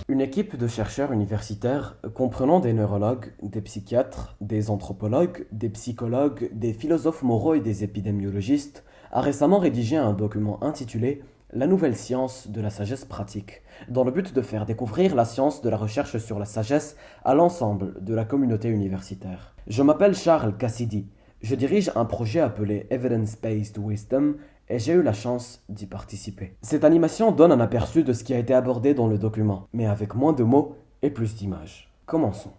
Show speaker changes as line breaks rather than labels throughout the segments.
une équipe de chercheurs universitaires comprenant des neurologues, des psychiatres, des anthropologues, des psychologues, des philosophes moraux et des épidémiologistes a récemment rédigé un document intitulé La nouvelle science de la sagesse pratique, dans le but de faire découvrir la science de la recherche sur la sagesse à l'ensemble de la communauté universitaire. Je m'appelle Charles Cassidy, je dirige un projet appelé Evidence-Based Wisdom et j'ai eu la chance d'y participer. Cette animation donne un aperçu de ce qui a été abordé dans le document, mais avec moins de mots et plus d'images. Commençons.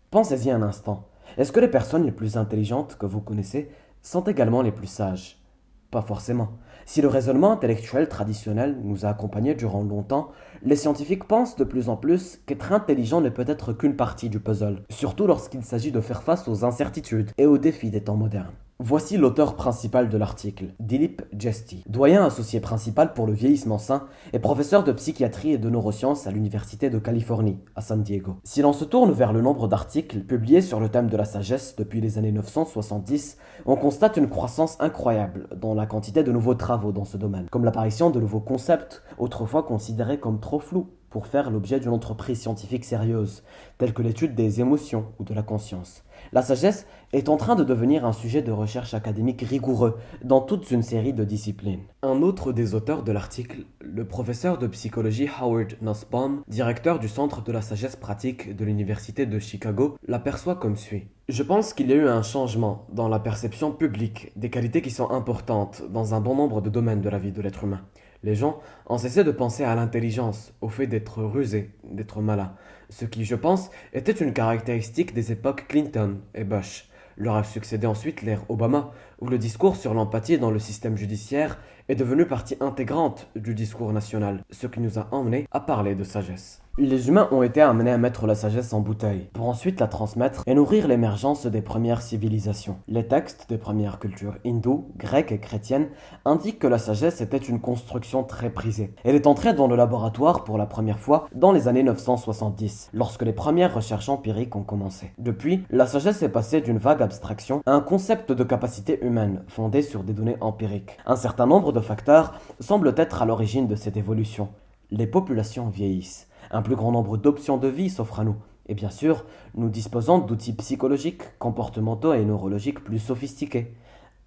Pensez-y un instant. Est-ce que les personnes les plus intelligentes que vous connaissez sont également les plus sages? Pas forcément. Si le raisonnement intellectuel traditionnel nous a accompagnés durant longtemps, les scientifiques pensent de plus en plus qu'être intelligent n'est peut-être qu'une partie du puzzle, surtout lorsqu'il s'agit de faire face aux incertitudes et aux défis des temps modernes. Voici l'auteur principal de l'article, Dilip Jesti, doyen associé principal pour le vieillissement sain et professeur de psychiatrie et de neurosciences à l'Université de Californie, à San Diego. Si l'on se tourne vers le nombre d'articles publiés sur le thème de la sagesse depuis les années 970, on constate une croissance incroyable dans la quantité de nouveaux travaux dans ce domaine, comme l'apparition de nouveaux concepts, autrefois considérés comme trop flous pour faire l'objet d'une entreprise scientifique sérieuse, telle que l'étude des émotions ou de la conscience. La sagesse est en train de devenir un sujet de recherche académique rigoureux dans toute une série de disciplines. Un autre des auteurs de l'article, le professeur de psychologie Howard Nussbaum, directeur du Centre de la sagesse pratique de l'Université de Chicago, l'aperçoit comme suit. Je pense qu'il y a eu un changement dans la perception publique des qualités qui sont importantes dans un bon nombre de domaines de la vie de l'être humain. Les gens ont cessé de penser à l'intelligence, au fait d'être rusé, d'être malin, ce qui, je pense, était une caractéristique des époques Clinton et Bush. Leur a succédé ensuite l'ère Obama, où le discours sur l'empathie dans le système judiciaire est devenu partie intégrante du discours national, ce qui nous a emmenés à parler de sagesse. Les humains ont été amenés à mettre la sagesse en bouteille, pour ensuite la transmettre et nourrir l'émergence des premières civilisations. Les textes des premières cultures hindoues, grecques et chrétiennes indiquent que la sagesse était une construction très prisée. Elle est entrée dans le laboratoire pour la première fois dans les années 970, lorsque les premières recherches empiriques ont commencé. Depuis, la sagesse est passée d'une vague abstraction à un concept de capacité humaine, fondé sur des données empiriques. Un certain nombre de facteurs semblent être à l'origine de cette évolution. Les populations vieillissent. Un plus grand nombre d'options de vie s'offrent à nous. Et bien sûr, nous disposons d'outils psychologiques, comportementaux et neurologiques plus sophistiqués.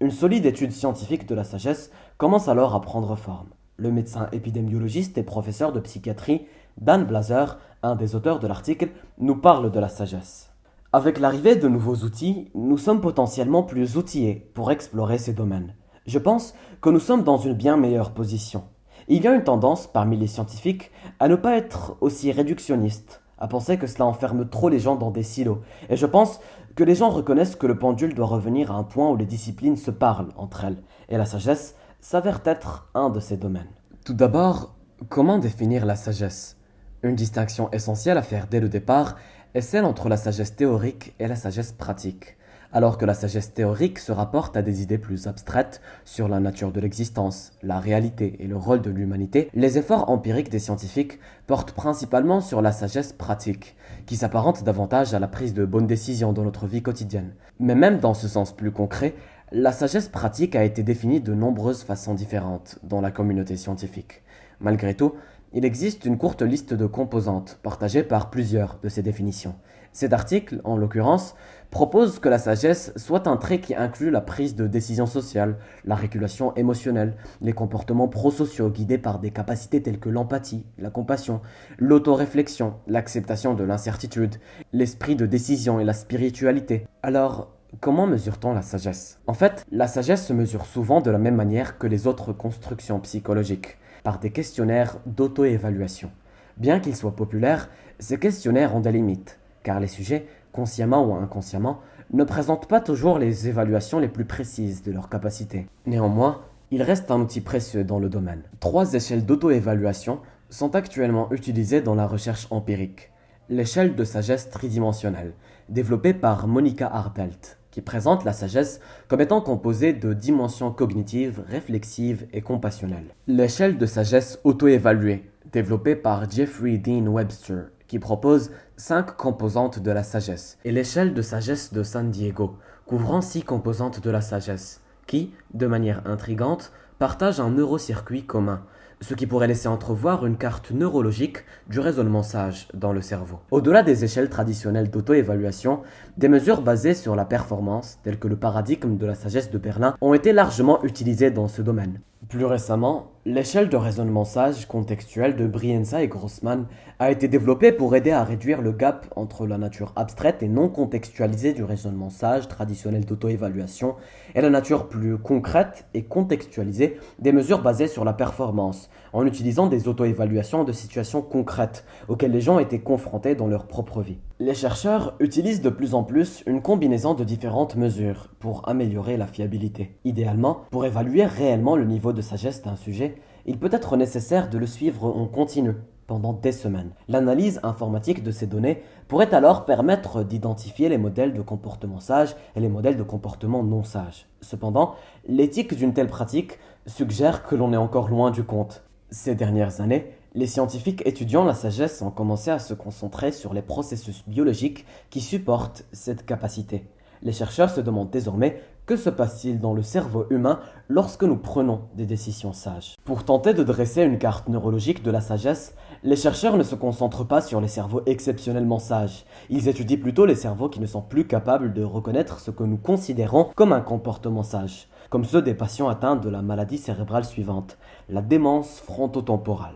Une solide étude scientifique de la sagesse commence alors à prendre forme. Le médecin épidémiologiste et professeur de psychiatrie Dan Blaser, un des auteurs de l'article, nous parle de la sagesse. Avec l'arrivée de nouveaux outils, nous sommes potentiellement plus outillés pour explorer ces domaines. Je pense que nous sommes dans une bien meilleure position. Il y a une tendance parmi les scientifiques à ne pas être aussi réductionnistes, à penser que cela enferme trop les gens dans des silos. Et je pense que les gens reconnaissent que le pendule doit revenir à un point où les disciplines se parlent entre elles, et la sagesse s'avère être un de ces domaines. Tout d'abord, comment définir la sagesse? Une distinction essentielle à faire dès le départ est celle entre la sagesse théorique et la sagesse pratique. Alors que la sagesse théorique se rapporte à des idées plus abstraites sur la nature de l'existence, la réalité et le rôle de l'humanité, les efforts empiriques des scientifiques portent principalement sur la sagesse pratique, qui s'apparente davantage à la prise de bonnes décisions dans notre vie quotidienne. Mais même dans ce sens plus concret, la sagesse pratique a été définie de nombreuses façons différentes dans la communauté scientifique. Malgré tout, il existe une courte liste de composantes partagées par plusieurs de ces définitions. Cet article, en l'occurrence, propose que la sagesse soit un trait qui inclut la prise de décisions sociales, la régulation émotionnelle, les comportements prosociaux guidés par des capacités telles que l'empathie, la compassion, l'autoréflexion, l'acceptation de l'incertitude, l'esprit de décision et la spiritualité. Alors, comment mesure-t-on la sagesse? En fait, la sagesse se mesure souvent de la même manière que les autres constructions psychologiques, par des questionnaires d'auto-évaluation. Bien qu'ils soient populaires, ces questionnaires ont des limites, car les sujets, consciemment ou inconsciemment, ne présentent pas toujours les évaluations les plus précises de leurs capacités. Néanmoins, il reste un outil précieux dans le domaine. 3 échelles d'auto-évaluation sont actuellement utilisées dans la recherche empirique. L'échelle de sagesse tridimensionnelle, développée par Monica Artelt, qui présente la sagesse comme étant composée de dimensions cognitives, réflexives et compassionnelles. L'échelle de sagesse auto-évaluée, développée par Jeffrey Dean Webster, qui propose 5 composantes de la sagesse, et l'échelle de sagesse de San Diego, couvrant 6 composantes de la sagesse, qui, de manière intrigante, partagent un neurocircuit commun, ce qui pourrait laisser entrevoir une carte neurologique du raisonnement sage dans le cerveau. Au-delà des échelles traditionnelles d'auto-évaluation, des mesures basées sur la performance, telles que le paradigme de la sagesse de Berlin, ont été largement utilisées dans ce domaine. Plus récemment, l'échelle de raisonnement sage contextuel de Brienza et Grossman a été développée pour aider à réduire le gap entre la nature abstraite et non contextualisée du raisonnement sage traditionnel d'auto-évaluation et la nature plus concrète et contextualisée des mesures basées sur la performance, en utilisant des auto-évaluations de situations concrètes auxquelles les gens étaient confrontés dans leur propre vie. Les chercheurs utilisent de plus en plus une combinaison de différentes mesures pour améliorer la fiabilité. Idéalement, pour évaluer réellement le niveau de sagesse d'un sujet, il peut être nécessaire de le suivre en continu pendant des semaines. L'analyse informatique de ces données pourrait alors permettre d'identifier les modèles de comportement sage et les modèles de comportement non sage. Cependant, l'éthique d'une telle pratique suggère que l'on est encore loin du compte. Ces dernières années, les scientifiques étudiant la sagesse ont commencé à se concentrer sur les processus biologiques qui supportent cette capacité. Les chercheurs se demandent désormais que se passe-t-il dans le cerveau humain lorsque nous prenons des décisions sages. Pour tenter de dresser une carte neurologique de la sagesse, les chercheurs ne se concentrent pas sur les cerveaux exceptionnellement sages. Ils étudient plutôt les cerveaux qui ne sont plus capables de reconnaître ce que nous considérons comme un comportement sage, comme ceux des patients atteints de la maladie cérébrale suivante, la démence frontotemporale.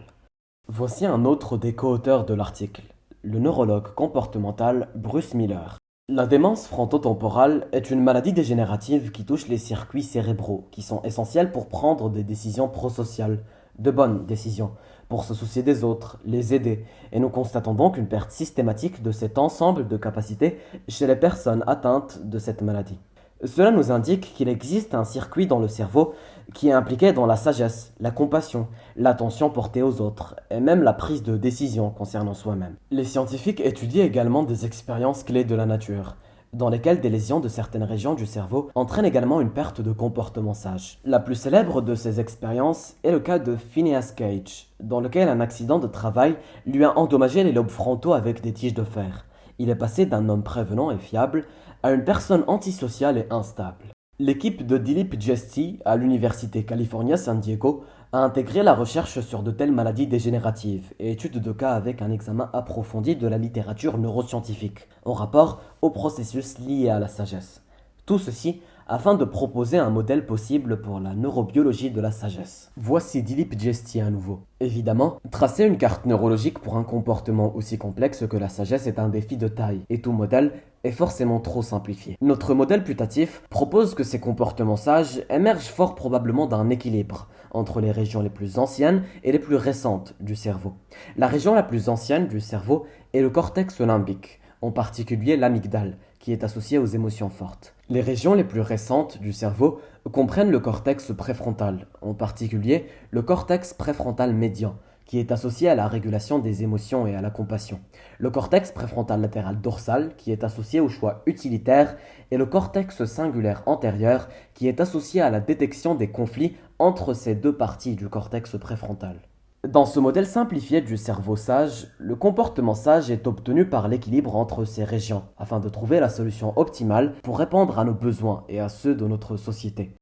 Voici un autre des co-auteurs de l'article, le neurologue comportemental Bruce Miller. La démence frontotemporale est une maladie dégénérative qui touche les circuits cérébraux, qui sont essentiels pour prendre des décisions prosociales, de bonnes décisions, pour se soucier des autres, les aider, et nous constatons donc une perte systématique de cet ensemble de capacités chez les personnes atteintes de cette maladie. Cela nous indique qu'il existe un circuit dans le cerveau qui est impliqué dans la sagesse, la compassion, l'attention portée aux autres et même la prise de décision concernant soi-même. Les scientifiques étudient également des expériences clés de la nature, dans lesquelles des lésions de certaines régions du cerveau entraînent également une perte de comportement sage. La plus célèbre de ces expériences est le cas de Phineas Cage, dans lequel un accident de travail lui a endommagé les lobes frontaux avec des tiges de fer. Il est passé d'un homme prévenant et fiable à une personne antisociale et instable. L'équipe de Dilip Jesti à l'Université California San Diego a intégré la recherche sur de telles maladies dégénératives et études de cas avec un examen approfondi de la littérature neuroscientifique en rapport aux processus liés à la sagesse. Tout ceci afin de proposer un modèle possible pour la neurobiologie de la sagesse. Voici Dilip Jesti à nouveau. Évidemment, tracer une carte neurologique pour un comportement aussi complexe que la sagesse est un défi de taille, et tout modèle est forcément trop simplifié. Notre modèle putatif propose que ces comportements sages émergent fort probablement d'un équilibre entre les régions les plus anciennes et les plus récentes du cerveau. La région la plus ancienne du cerveau est le cortex limbique, en particulier l'amygdale, qui est associée aux émotions fortes. Les régions les plus récentes du cerveau comprennent le cortex préfrontal, en particulier le cortex préfrontal médian, qui est associé à la régulation des émotions et à la compassion, le cortex préfrontal latéral dorsal, qui est associé au choix utilitaire, et le cortex singulaire antérieur, qui est associé à la détection des conflits entre ces deux parties du cortex préfrontal. Dans ce modèle simplifié du cerveau sage, le comportement sage est obtenu par l'équilibre entre ces régions, afin de trouver la solution optimale pour répondre à nos besoins et à ceux de notre société.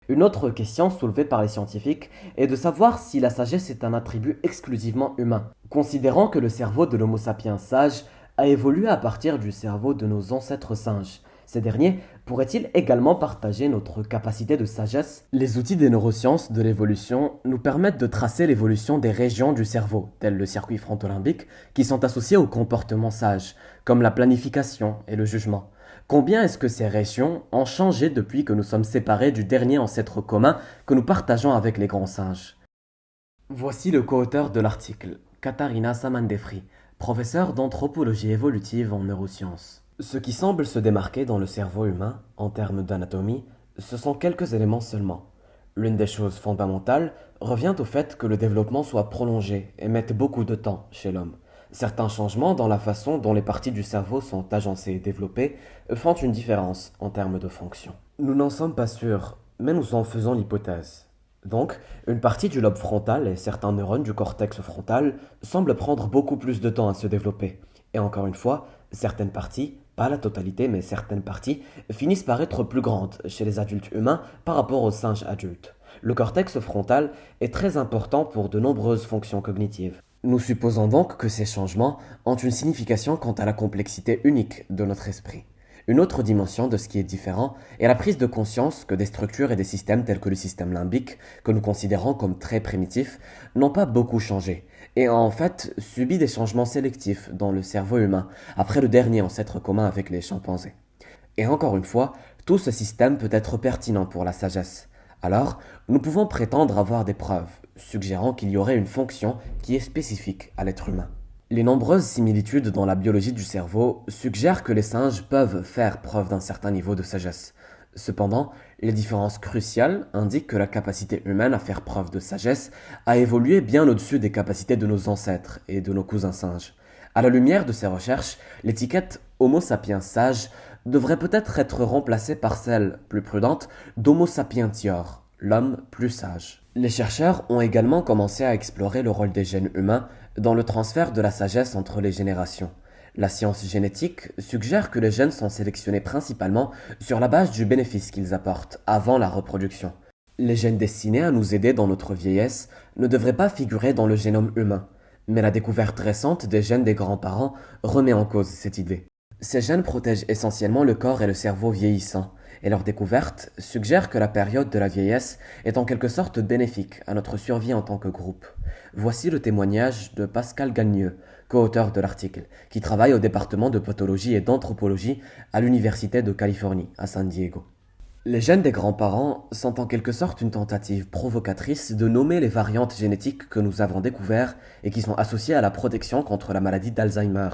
Une autre question soulevée par les scientifiques est de savoir si la sagesse est un attribut exclusivement humain, considérant que le cerveau de l'Homo sapiens sage a évolué à partir du cerveau de nos ancêtres singes. Ces derniers pourraient-ils également partager notre capacité de sagesse? Les outils des neurosciences de l'évolution nous permettent de tracer l'évolution des régions du cerveau, telles le circuit frontolimbique, qui sont associées au comportement sage, comme la planification et le jugement. Combien est-ce que ces régions ont changé depuis que nous sommes séparés du dernier ancêtre commun que nous partageons avec les grands singes? Voici le co-auteur de l'article, Katharina Samandefri, professeure d'anthropologie évolutive en neurosciences. Ce qui semble se démarquer dans le cerveau humain, en termes d'anatomie, ce sont quelques éléments seulement. L'une des choses fondamentales revient au fait que le développement soit prolongé et mette beaucoup de temps chez l'homme. Certains changements dans la façon dont les parties du cerveau sont agencées et développées font une différence en termes de fonction. Nous n'en sommes pas sûrs, mais nous en faisons l'hypothèse. Donc, une partie du lobe frontal et certains neurones du cortex frontal semblent prendre beaucoup plus de temps à se développer. Et encore une fois, certaines parties, pas la totalité mais certaines parties, finissent par être plus grandes chez les adultes humains par rapport aux singes adultes. Le cortex frontal est très important pour de nombreuses fonctions cognitives. Nous supposons donc que ces changements ont une signification quant à la complexité unique de notre esprit. Une autre dimension de ce qui est différent est la prise de conscience que des structures et des systèmes tels que le système limbique, que nous considérons comme très primitifs, n'ont pas beaucoup changé, et ont en fait subi des changements sélectifs dans le cerveau humain, après le dernier ancêtre commun avec les chimpanzés. Et encore une fois, tout ce système peut être pertinent pour la sagesse. Alors, nous pouvons prétendre avoir des preuves, suggérant qu'il y aurait une fonction qui est spécifique à l'être humain. Les nombreuses similitudes dans la biologie du cerveau suggèrent que les singes peuvent faire preuve d'un certain niveau de sagesse. Cependant, les différences cruciales indiquent que la capacité humaine à faire preuve de sagesse a évolué bien au-dessus des capacités de nos ancêtres et de nos cousins singes. À la lumière de ces recherches, l'étiquette Homo sapiens sage devrait peut-être être remplacée par celle, plus prudente, d'Homo sapientior, l'homme plus sage. Les chercheurs ont également commencé à explorer le rôle des gènes humains dans le transfert de la sagesse entre les générations. La science génétique suggère que les gènes sont sélectionnés principalement sur la base du bénéfice qu'ils apportent avant la reproduction. Les gènes destinés à nous aider dans notre vieillesse ne devraient pas figurer dans le génome humain, mais la découverte récente des gènes des grands-parents remet en cause cette idée. Ces gènes protègent essentiellement le corps et le cerveau vieillissant, et leur découverte suggère que la période de la vieillesse est en quelque sorte bénéfique à notre survie en tant que groupe. Voici le témoignage de Pascal Gagneux, co-auteur de l'article, qui travaille au département de pathologie et d'anthropologie à l'Université de Californie, à San Diego. Les gènes des grands-parents sont en quelque sorte une tentative provocatrice de nommer les variantes génétiques que nous avons découvertes et qui sont associées à la protection contre la maladie d'Alzheimer,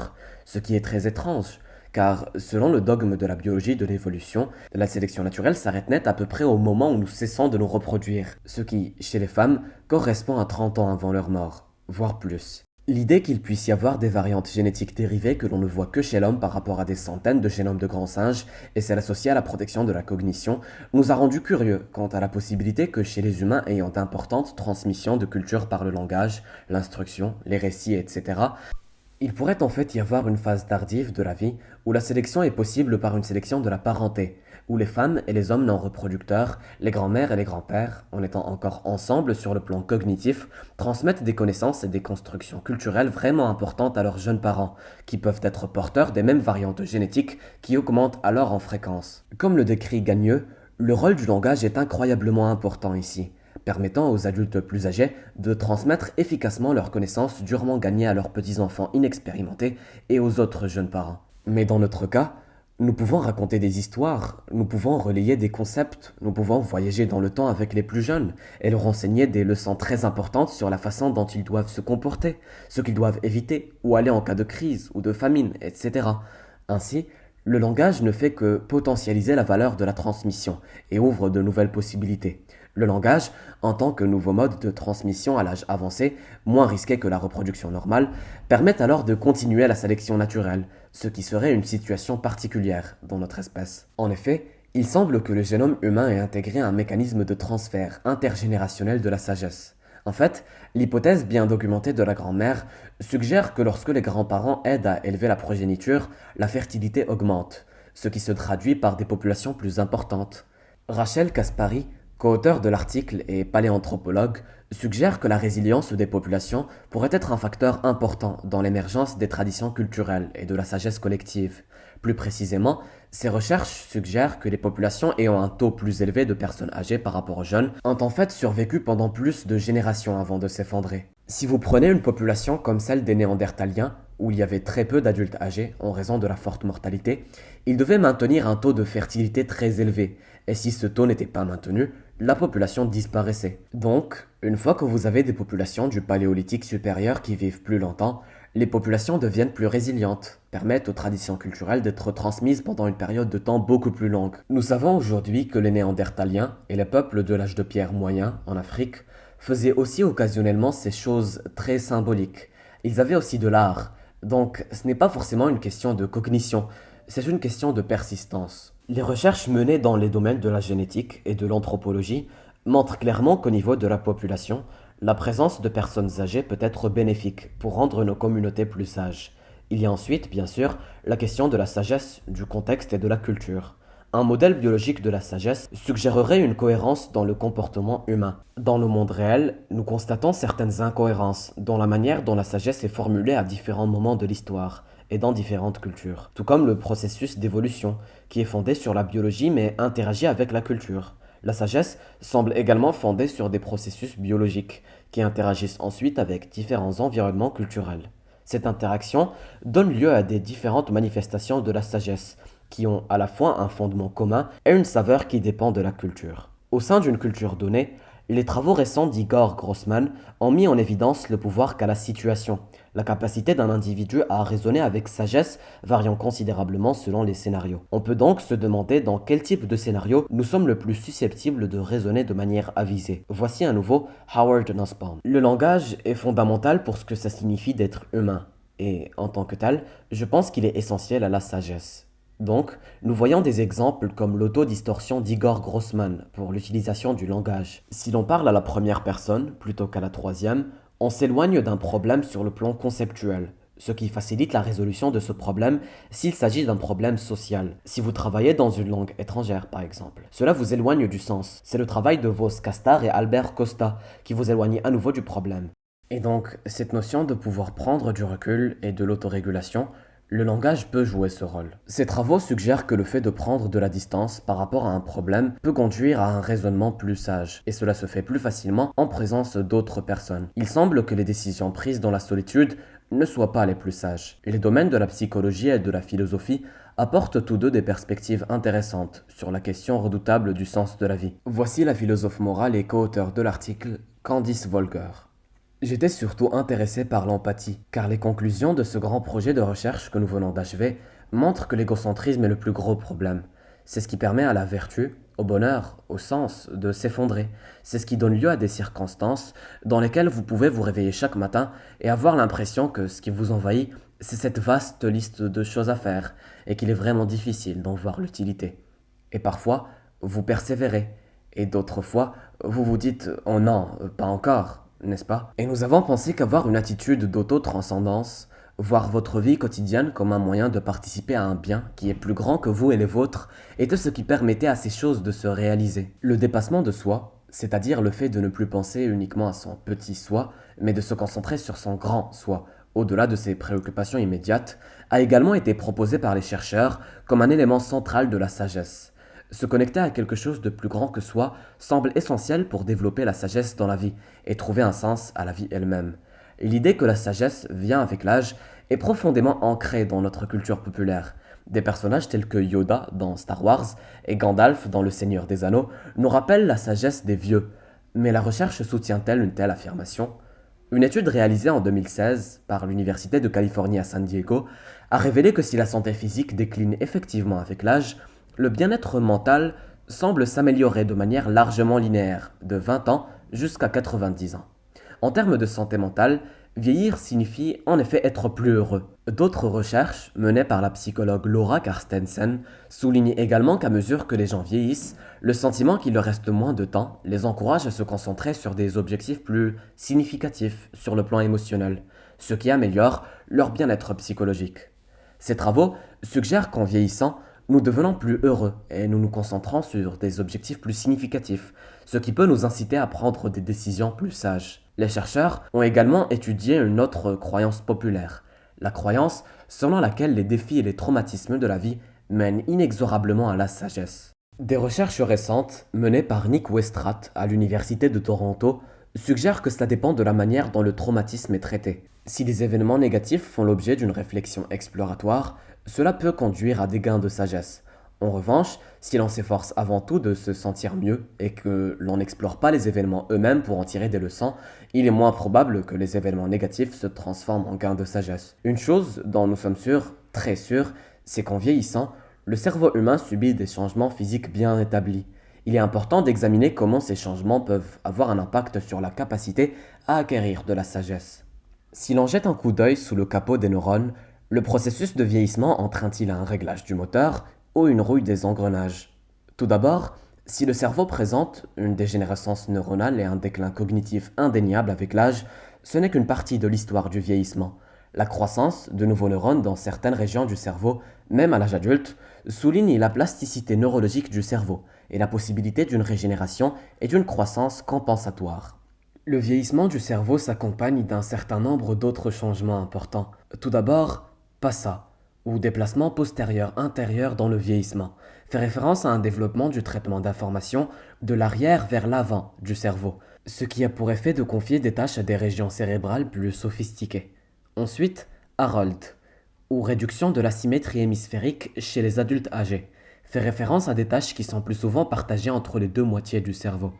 ce qui est très étrange. Car, selon le dogme de la biologie de l'évolution, la sélection naturelle s'arrête net à peu près au moment où nous cessons de nous reproduire, ce qui, chez les femmes, correspond à 30 ans avant leur mort, voire plus. L'idée qu'il puisse y avoir des variantes génétiques dérivées que l'on ne voit que chez l'homme par rapport à des centaines de génomes de grands singes, et celle associée à la protection de la cognition, nous a rendu curieux quant à la possibilité que chez les humains ayant d'importantes transmissions de culture par le langage, l'instruction, les récits, etc., il pourrait en fait y avoir une phase tardive de la vie où la sélection est possible par une sélection de la parenté, où les femmes et les hommes non reproducteurs, les grands-mères et les grands-pères, en étant encore ensemble sur le plan cognitif, transmettent des connaissances et des constructions culturelles vraiment importantes à leurs jeunes parents, qui peuvent être porteurs des mêmes variantes génétiques qui augmentent alors en fréquence. Comme le décrit Gagneux, le rôle du langage est incroyablement important ici, permettant aux adultes plus âgés de transmettre efficacement leurs connaissances durement gagnées à leurs petits-enfants inexpérimentés et aux autres jeunes parents. Mais dans notre cas, nous pouvons raconter des histoires, nous pouvons relayer des concepts, nous pouvons voyager dans le temps avec les plus jeunes et leur enseigner des leçons très importantes sur la façon dont ils doivent se comporter, ce qu'ils doivent éviter, où aller en cas de crise ou de famine, etc. Ainsi, le langage ne fait que potentialiser la valeur de la transmission et ouvre de nouvelles possibilités. Le langage, en tant que nouveau mode de transmission à l'âge avancé, moins risqué que la reproduction normale, permet alors de continuer la sélection naturelle, ce qui serait une situation particulière dans notre espèce. En effet, il semble que le génome humain ait intégré un mécanisme de transfert intergénérationnel de la sagesse. En fait, l'hypothèse bien documentée de la grand-mère suggère que lorsque les grands-parents aident à élever la progéniture, la fertilité augmente, ce qui se traduit par des populations plus importantes. Rachel Kaspari, co-auteur de l'article et paléanthropologue, suggère que la résilience des populations pourrait être un facteur important dans l'émergence des traditions culturelles et de la sagesse collective. Plus précisément, ces recherches suggèrent que les populations ayant un taux plus élevé de personnes âgées par rapport aux jeunes ont en fait survécu pendant plus de générations avant de s'effondrer. Si vous prenez une population comme celle des Néandertaliens, où il y avait très peu d'adultes âgés en raison de la forte mortalité, ils devaient maintenir un taux de fertilité très élevé, et si ce taux n'était pas maintenu, la population disparaissait. Donc, une fois que vous avez des populations du Paléolithique supérieur qui vivent plus longtemps, les populations deviennent plus résilientes, permettent aux traditions culturelles d'être transmises pendant une période de temps beaucoup plus longue. Nous savons aujourd'hui que les Néandertaliens et les peuples de l'âge de pierre moyen en Afrique faisaient aussi occasionnellement ces choses très symboliques. Ils avaient aussi de l'art, donc ce n'est pas forcément une question de cognition, c'est une question de persistance. Les recherches menées dans les domaines de la génétique et de l'anthropologie montrent clairement qu'au niveau de la population, la présence de personnes âgées peut être bénéfique pour rendre nos communautés plus sages. Il y a ensuite, bien sûr, la question de la sagesse, du contexte et de la culture. Un modèle biologique de la sagesse suggérerait une cohérence dans le comportement humain. Dans le monde réel, nous constatons certaines incohérences dans la manière dont la sagesse est formulée à différents moments de l'histoire et dans différentes cultures, tout comme le processus d'évolution, qui est fondé sur la biologie mais interagit avec la culture. La sagesse semble également fondée sur des processus biologiques, qui interagissent ensuite avec différents environnements culturels. Cette interaction donne lieu à des différentes manifestations de la sagesse, qui ont à la fois un fondement commun et une saveur qui dépend de la culture. Au sein d'une culture donnée, les travaux récents d'Igor Grossman ont mis en évidence le pouvoir qu'a la situation, la capacité d'un individu à raisonner avec sagesse variant considérablement selon les scénarios. On peut donc se demander dans quel type de scénario nous sommes le plus susceptibles de raisonner de manière avisée. Voici à nouveau Howard Nussbaum. Le langage est fondamental pour ce que ça signifie d'être humain, et en tant que tel, je pense qu'il est essentiel à la sagesse. Donc, nous voyons des exemples comme l'autodistorsion d'Igor Grossman pour l'utilisation du langage. Si l'on parle à la première personne plutôt qu'à la troisième, on s'éloigne d'un problème sur le plan conceptuel, ce qui facilite la résolution de ce problème s'il s'agit d'un problème social. Si vous travaillez dans une langue étrangère, par exemple, cela vous éloigne du sens. C'est le travail de Vos Castar et Albert Costa qui vous éloigne à nouveau du problème. Et donc, cette notion de pouvoir prendre du recul et de l'autorégulation, le langage peut jouer ce rôle. Ces travaux suggèrent que le fait de prendre de la distance par rapport à un problème peut conduire à un raisonnement plus sage, et cela se fait plus facilement en présence d'autres personnes. Il semble que les décisions prises dans la solitude ne soient pas les plus sages. Les domaines de la psychologie et de la philosophie apportent tous deux des perspectives intéressantes sur la question redoutable du sens de la vie. Voici la philosophe morale et co-auteur de l'article, Candice Volger. J'étais surtout intéressé par l'empathie, car les conclusions de ce grand projet de recherche que nous venons d'achever montrent que l'égocentrisme est le plus gros problème. C'est ce qui permet à la vertu, au bonheur, au sens, de s'effondrer. C'est ce qui donne lieu à des circonstances dans lesquelles vous pouvez vous réveiller chaque matin et avoir l'impression que ce qui vous envahit, c'est cette vaste liste de choses à faire, et qu'il est vraiment difficile d'en voir l'utilité. Et parfois, vous persévérez, et d'autres fois, vous vous dites « Oh non, pas encore ». N'est-ce pas? Et nous avons pensé qu'avoir une attitude d'auto-transcendance, voir votre vie quotidienne comme un moyen de participer à un bien qui est plus grand que vous et les vôtres, était ce qui permettait à ces choses de se réaliser. Le dépassement de soi, c'est-à-dire le fait de ne plus penser uniquement à son petit soi, mais de se concentrer sur son grand soi, au-delà de ses préoccupations immédiates, a également été proposé par les chercheurs comme un élément central de la sagesse. Se connecter à quelque chose de plus grand que soi semble essentiel pour développer la sagesse dans la vie et trouver un sens à la vie elle-même. L'idée que la sagesse vient avec l'âge est profondément ancrée dans notre culture populaire. Des personnages tels que Yoda dans Star Wars et Gandalf dans Le Seigneur des Anneaux nous rappellent la sagesse des vieux. Mais la recherche soutient-elle une telle affirmation? Une étude réalisée en 2016 par l'Université de Californie à San Diego a révélé que si la santé physique décline effectivement avec l'âge, le bien-être mental semble s'améliorer de manière largement linéaire, de 20 ans jusqu'à 90 ans. En termes de santé mentale, vieillir signifie en effet être plus heureux. D'autres recherches, menées par la psychologue Laura Carstensen, soulignent également qu'à mesure que les gens vieillissent, le sentiment qu'il leur reste moins de temps les encourage à se concentrer sur des objectifs plus significatifs sur le plan émotionnel, ce qui améliore leur bien-être psychologique. Ces travaux suggèrent qu'en vieillissant, nous devenons plus heureux et nous nous concentrons sur des objectifs plus significatifs, ce qui peut nous inciter à prendre des décisions plus sages. Les chercheurs ont également étudié une autre croyance populaire, la croyance selon laquelle les défis et les traumatismes de la vie mènent inexorablement à la sagesse. Des recherches récentes, menées par Nick Westrat à l'Université de Toronto, suggèrent que cela dépend de la manière dont le traumatisme est traité. Si les événements négatifs font l'objet d'une réflexion exploratoire, cela peut conduire à des gains de sagesse. En revanche, si l'on s'efforce avant tout de se sentir mieux et que l'on n'explore pas les événements eux-mêmes pour en tirer des leçons, il est moins probable que les événements négatifs se transforment en gains de sagesse. Une chose dont nous sommes sûrs, très sûrs, c'est qu'en vieillissant, le cerveau humain subit des changements physiques bien établis. Il est important d'examiner comment ces changements peuvent avoir un impact sur la capacité à acquérir de la sagesse. Si l'on jette un coup d'œil sous le capot des neurones, le processus de vieillissement entraîne-t-il un réglage du moteur ou une rouille des engrenages? Tout d'abord, si le cerveau présente une dégénérescence neuronale et un déclin cognitif indéniable avec l'âge, ce n'est qu'une partie de l'histoire du vieillissement. La croissance de nouveaux neurones dans certaines régions du cerveau, même à l'âge adulte, souligne la plasticité neurologique du cerveau et la possibilité d'une régénération et d'une croissance compensatoire. Le vieillissement du cerveau s'accompagne d'un certain nombre d'autres changements importants. Tout d'abord, PASA, ou déplacement postérieur-intérieur dans le vieillissement, fait référence à un développement du traitement d'informations de l'arrière vers l'avant du cerveau, ce qui a pour effet de confier des tâches à des régions cérébrales plus sophistiquées. Ensuite, Harold, ou réduction de la symétrie hémisphérique chez les adultes âgés, fait référence à des tâches qui sont plus souvent partagées entre les deux moitiés du cerveau.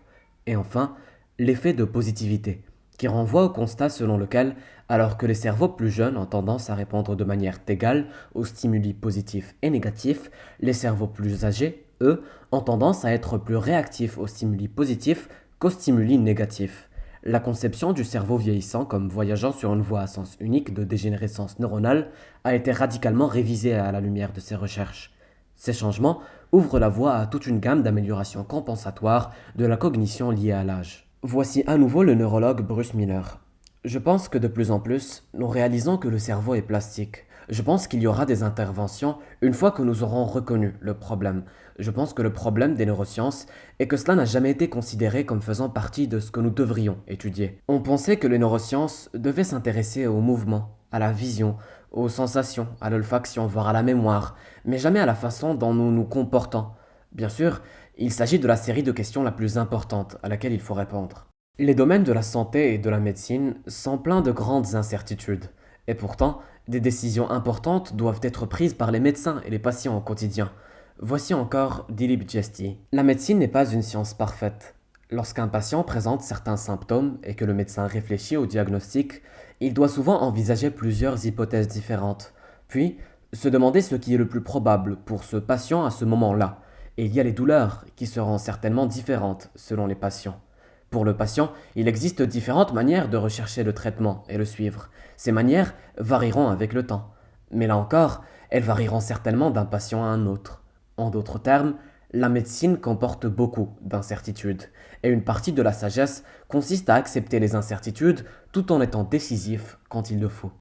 Et enfin, l'effet de positivité, qui renvoie au constat selon lequel, alors que les cerveaux plus jeunes ont tendance à répondre de manière égale aux stimuli positifs et négatifs, les cerveaux plus âgés, eux, ont tendance à être plus réactifs aux stimuli positifs qu'aux stimuli négatifs. La conception du cerveau vieillissant comme voyageant sur une voie à sens unique de dégénérescence neuronale a été radicalement révisée à la lumière de ces recherches. Ces changements ouvrent la voie à toute une gamme d'améliorations compensatoires de la cognition liée à l'âge. Voici à nouveau le neurologue Bruce Miller. Je pense que de plus en plus, nous réalisons que le cerveau est plastique. Je pense qu'il y aura des interventions une fois que nous aurons reconnu le problème. Je pense que le problème des neurosciences est que cela n'a jamais été considéré comme faisant partie de ce que nous devrions étudier. On pensait que les neurosciences devaient s'intéresser au mouvement, à la vision, aux sensations, à l'olfaction, voire à la mémoire, mais jamais à la façon dont nous nous comportons. Bien sûr, il s'agit de la série de questions la plus importante à laquelle il faut répondre. Les domaines de la santé et de la médecine sont pleins de grandes incertitudes, et pourtant, des décisions importantes doivent être prises par les médecins et les patients au quotidien. Voici encore Dilip Jesti. La médecine n'est pas une science parfaite. Lorsqu'un patient présente certains symptômes et que le médecin réfléchit au diagnostic, il doit souvent envisager plusieurs hypothèses différentes, puis se demander ce qui est le plus probable pour ce patient à ce moment-là. Et il y a les douleurs qui seront certainement différentes selon les patients. Pour le patient, il existe différentes manières de rechercher le traitement et le suivre. Ces manières varieront avec le temps. Mais là encore, elles varieront certainement d'un patient à un autre. En d'autres termes, la médecine comporte beaucoup d'incertitudes, et une partie de la sagesse consiste à accepter les incertitudes tout en étant décisif quand il le faut.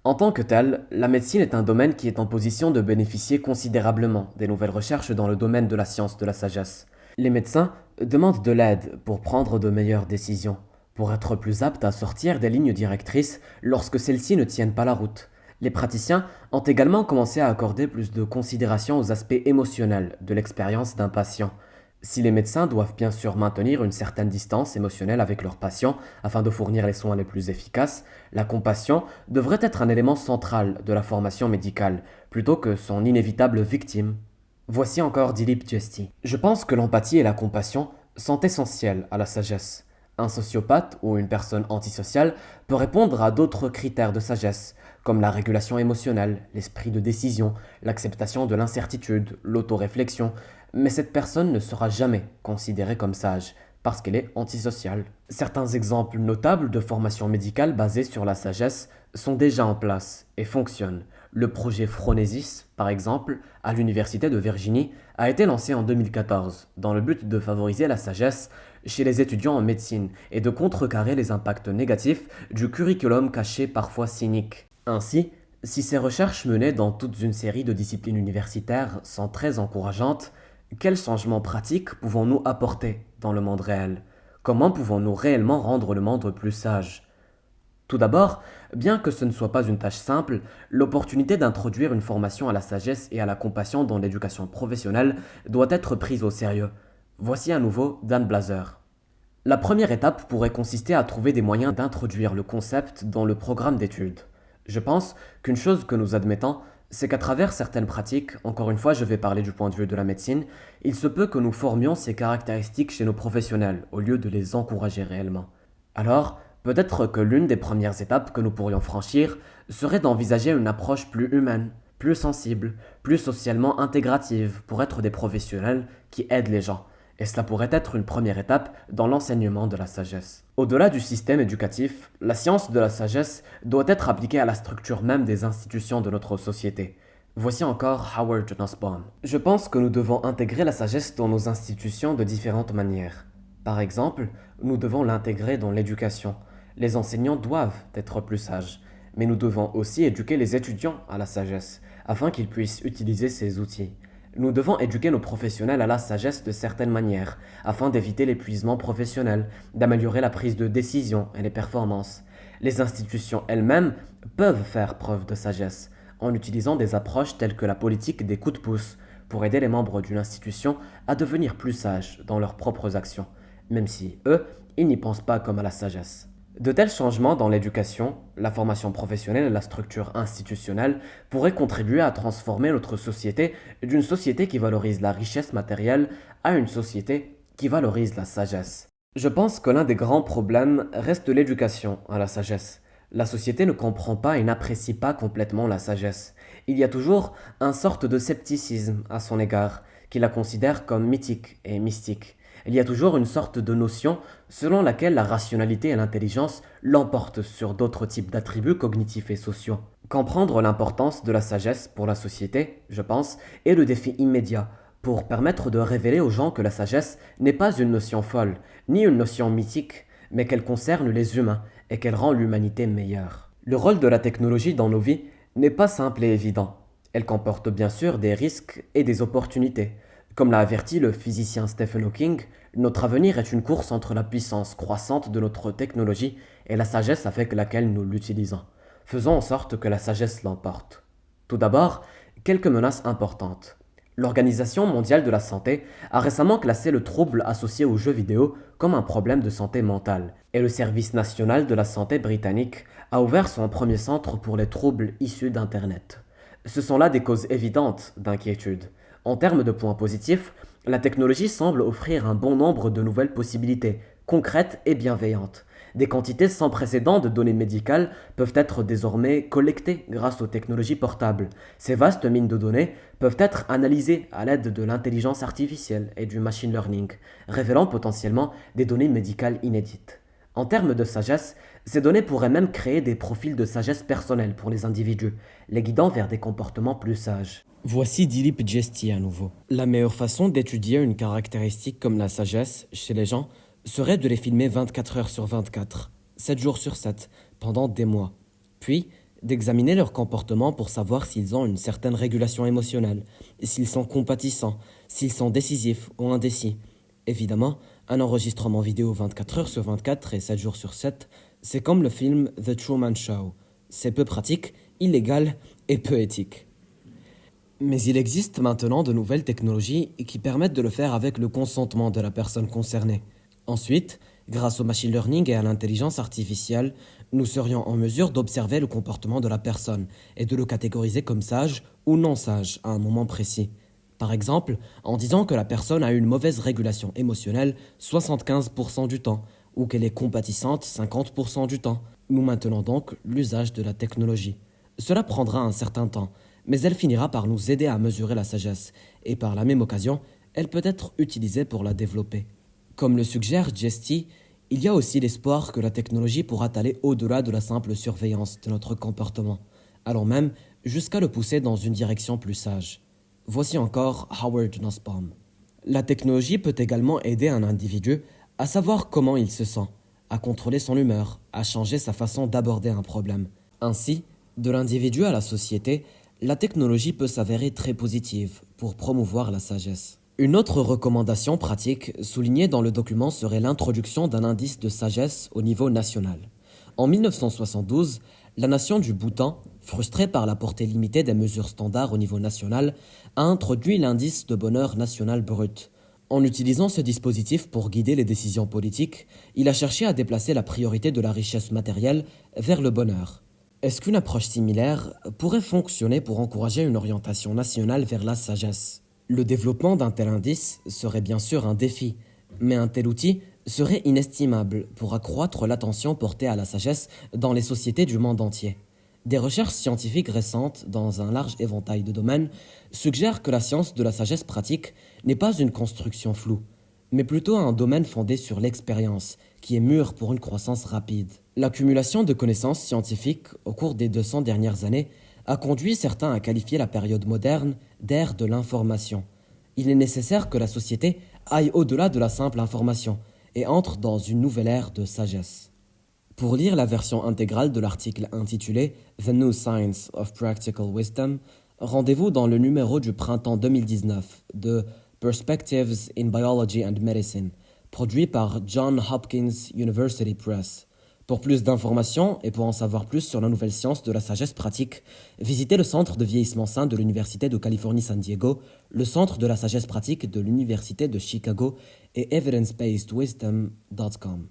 En tant que tel, la médecine est un domaine qui est en position de bénéficier considérablement des nouvelles recherches dans le domaine de la science de la sagesse. Les médecins demandent de l'aide pour prendre de meilleures décisions, pour être plus aptes à sortir des lignes directrices lorsque celles-ci ne tiennent pas la route. Les praticiens ont également commencé à accorder plus de considération aux aspects émotionnels de l'expérience d'un patient. Si les médecins doivent bien sûr maintenir une certaine distance émotionnelle avec leurs patients afin de fournir les soins les plus efficaces, la compassion devrait être un élément central de la formation médicale, plutôt que son inévitable victime. Voici encore Dilip Jesti. Je pense que l'empathie et la compassion sont essentielles à la sagesse. Un sociopathe ou une personne antisociale peut répondre à d'autres critères de sagesse, comme la régulation émotionnelle, l'esprit de décision, l'acceptation de l'incertitude, l'autoréflexion, mais cette personne ne sera jamais considérée comme sage, parce qu'elle est antisociale. Certains exemples notables de formation médicale basée sur la sagesse sont déjà en place et fonctionnent. Le projet Phronesis, par exemple, à l'Université de Virginie, a été lancé en 2014, dans le but de favoriser la sagesse chez les étudiants en médecine et de contrecarrer les impacts négatifs du curriculum caché parfois cynique. Ainsi, si ces recherches menées dans toute une série de disciplines universitaires sont très encourageantes, quels changements pratiques pouvons-nous apporter dans le monde réel? Comment pouvons-nous réellement rendre le monde plus sage? Tout d'abord, bien que ce ne soit pas une tâche simple, l'opportunité d'introduire une formation à la sagesse et à la compassion dans l'éducation professionnelle doit être prise au sérieux. Voici à nouveau Dan Blazer. La première étape pourrait consister à trouver des moyens d'introduire le concept dans le programme d'études. Je pense qu'une chose que nous admettons, c'est qu'à travers certaines pratiques, encore une fois je vais parler du point de vue de la médecine, il se peut que nous formions ces caractéristiques chez nos professionnels, au lieu de les encourager réellement. Alors, peut-être que l'une des premières étapes que nous pourrions franchir serait d'envisager une approche plus humaine, plus sensible, plus socialement intégrative pour être des professionnels qui aident les gens. Et cela pourrait être une première étape dans l'enseignement de la sagesse. Au-delà du système éducatif, la science de la sagesse doit être appliquée à la structure même des institutions de notre société. Voici encore Howard Nussbaum. Je pense que nous devons intégrer la sagesse dans nos institutions de différentes manières. Par exemple, nous devons l'intégrer dans l'éducation. Les enseignants doivent être plus sages. mais nous devons aussi éduquer les étudiants à la sagesse, afin qu'ils puissent utiliser ces outils. Nous devons éduquer nos professionnels à la sagesse de certaines manières, afin d'éviter l'épuisement professionnel, d'améliorer la prise de décision et les performances. Les institutions elles-mêmes peuvent faire preuve de sagesse, en utilisant des approches telles que la politique des coups de pouce, pour aider les membres d'une institution à devenir plus sages dans leurs propres actions, même si, eux, ils n'y pensent pas comme à la sagesse. De tels changements dans l'éducation, la formation professionnelle et la structure institutionnelle pourraient contribuer à transformer notre société d'une société qui valorise la richesse matérielle à une société qui valorise la sagesse. Je pense que l'un des grands problèmes reste l'éducation à la sagesse. La société ne comprend pas et n'apprécie pas complètement la sagesse. Il y a toujours une sorte de scepticisme à son égard, qui la considère comme mythique et mystique. Il y a toujours une sorte de notion selon laquelle la rationalité et l'intelligence l'emportent sur d'autres types d'attributs cognitifs et sociaux. Comprendre l'importance de la sagesse pour la société, je pense, est le défi immédiat pour permettre de révéler aux gens que la sagesse n'est pas une notion folle, ni une notion mythique, mais qu'elle concerne les humains et qu'elle rend l'humanité meilleure. Le rôle de la technologie dans nos vies n'est pas simple et évident. Elle comporte bien sûr des risques et des opportunités. Comme l'a averti le physicien Stephen Hawking, notre avenir est une course entre la puissance croissante de notre technologie et la sagesse avec laquelle nous l'utilisons. Faisons en sorte que la sagesse l'emporte. Tout d'abord, quelques menaces importantes. L'Organisation mondiale de la santé a récemment classé le trouble associé aux jeux vidéo comme un problème de santé mentale, et le Service national de la santé britannique a ouvert son premier centre pour les troubles issus d'Internet. Ce sont là des causes évidentes d'inquiétude. En termes de points positifs, la technologie semble offrir un bon nombre de nouvelles possibilités, concrètes et bienveillantes. Des quantités sans précédent de données médicales peuvent être désormais collectées grâce aux technologies portables. Ces vastes mines de données peuvent être analysées à l'aide de l'intelligence artificielle et du machine learning, révélant potentiellement des données médicales inédites. En termes de sagesse, ces données pourraient même créer des profils de sagesse personnelle pour les individus, les guidant vers des comportements plus sages. Voici Dilip Jesti à nouveau. La meilleure façon d'étudier une caractéristique comme la sagesse chez les gens serait de les filmer 24 heures sur 24, 7 jours sur 7, pendant des mois. Puis, d'examiner leur comportement pour savoir s'ils ont une certaine régulation émotionnelle, s'ils sont compatissants, s'ils sont décisifs ou indécis. Évidemment, un enregistrement vidéo 24 heures sur 24 et 7 jours sur 7, c'est comme le film The Truman Show. C'est peu pratique, illégal et peu éthique. Mais il existe maintenant de nouvelles technologies qui permettent de le faire avec le consentement de la personne concernée. Ensuite, grâce au machine learning et à l'intelligence artificielle, nous serions en mesure d'observer le comportement de la personne et de le catégoriser comme sage ou non sage à un moment précis. Par exemple, en disant que la personne a une mauvaise régulation émotionnelle 75% du temps ou qu'elle est compatissante 50% du temps. Nous maintenons donc l'usage de la technologie. Cela prendra un certain temps, mais elle finira par nous aider à mesurer la sagesse et par la même occasion, elle peut être utilisée pour la développer. Comme le suggère Jesti, il y a aussi l'espoir que la technologie pourra aller au-delà de la simple surveillance de notre comportement, allant même jusqu'à le pousser dans une direction plus sage. Voici encore Howard Nussbaum. La technologie peut également aider un individu à savoir comment il se sent, à contrôler son humeur, à changer sa façon d'aborder un problème. Ainsi, de l'individu à la société, la technologie peut s'avérer très positive pour promouvoir la sagesse. Une autre recommandation pratique soulignée dans le document serait l'introduction d'un indice de sagesse au niveau national. En 1972, la nation du Bhoutan, frustrée par la portée limitée des mesures standards au niveau national, a introduit l'indice de bonheur national brut. En utilisant ce dispositif pour guider les décisions politiques, il a cherché à déplacer la priorité de la richesse matérielle vers le bonheur. Est-ce qu'une approche similaire pourrait fonctionner pour encourager une orientation nationale vers la sagesse ? Le développement d'un tel indice serait bien sûr un défi, mais un tel outil serait inestimable pour accroître l'attention portée à la sagesse dans les sociétés du monde entier. Des recherches scientifiques récentes dans un large éventail de domaines suggèrent que la science de la sagesse pratique n'est pas une construction floue, mais plutôt un domaine fondé sur l'expérience, qui est mûr pour une croissance rapide. L'accumulation de connaissances scientifiques au cours des 200 dernières années a conduit certains à qualifier la période moderne d'ère de l'information. Il est nécessaire que la société aille au-delà de la simple information et entre dans une nouvelle ère de sagesse. Pour lire la version intégrale de l'article intitulé The New Science of Practical Wisdom, rendez-vous dans le numéro du printemps 2019 de Perspectives in Biology and Medicine, produit par Johns Hopkins University Press. Pour plus d'informations et pour en savoir plus sur la nouvelle science de la sagesse pratique, visitez le Centre de vieillissement sain de l'Université de Californie-San Diego, le Centre de la sagesse pratique de l'Université de Chicago et evidencebasedwisdom.com.